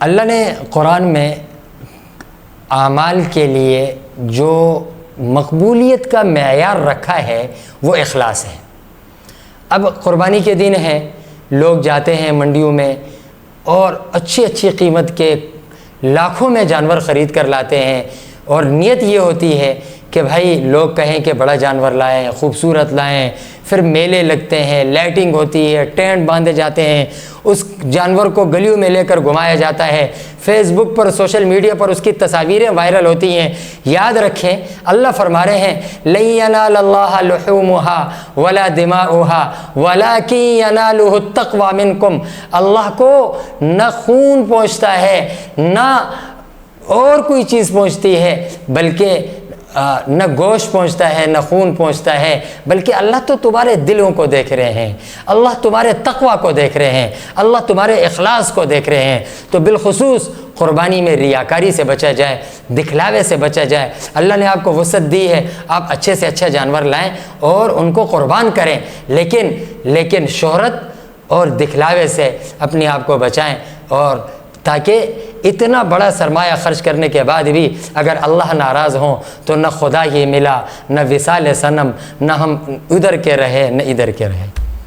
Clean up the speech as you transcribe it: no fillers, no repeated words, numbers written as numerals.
اللہ نے قرآن میں اعمال کے لیے جو مقبولیت کا معیار رکھا ہے وہ اخلاص ہے۔ اب قربانی کے دن ہیں، لوگ جاتے ہیں منڈیوں میں اور اچھی اچھی قیمت کے لاکھوں میں جانور خرید کر لاتے ہیں، اور نیت یہ ہوتی ہے کہ بھائی لوگ کہیں کہ بڑا جانور لائیں، خوبصورت لائیں، پھر میلے لگتے ہیں، لائٹنگ ہوتی ہے، ٹینٹ باندھے جاتے ہیں، اس جانور کو گلیوں میں لے کر گھمایا جاتا ہے، فیس بک پر سوشل میڈیا پر اس کی تصاویریں وائرل ہوتی ہیں۔ یاد رکھیں اللہ فرما رہے ہیں لَن يَنَالَ اللَّهَ لُحُومُهَا وَلَا دِمَاؤُهَا وَلَكِن يَنَالُهُ التَّقْوَى مِنكُمْ۔ اللہ کو نہ خون پہنچتا ہے نہ اور کوئی چیز پہنچتی ہے، بلکہ نہ گوشت پہنچتا ہے نہ خون پہنچتا ہے، بلکہ اللہ تو تمہارے دلوں کو دیکھ رہے ہیں، اللہ تمہارے تقوی کو دیکھ رہے ہیں، اللہ تمہارے اخلاص کو دیکھ رہے ہیں۔ تو بالخصوص قربانی میں ریاکاری سے بچا جائے، دکھلاوے سے بچا جائے۔ اللہ نے آپ کو وسعت دی ہے، آپ اچھے سے اچھا جانور لائیں اور ان کو قربان کریں، لیکن شہرت اور دکھلاوے سے اپنے آپ کو بچائیں، اور تاکہ اتنا بڑا سرمایہ خرچ کرنے کے بعد بھی اگر اللہ ناراض ہوں تو نہ خدا ہی ملا، نہ وصال صنم، نہ ہم ادھر کے رہے نہ ادھر کے رہے۔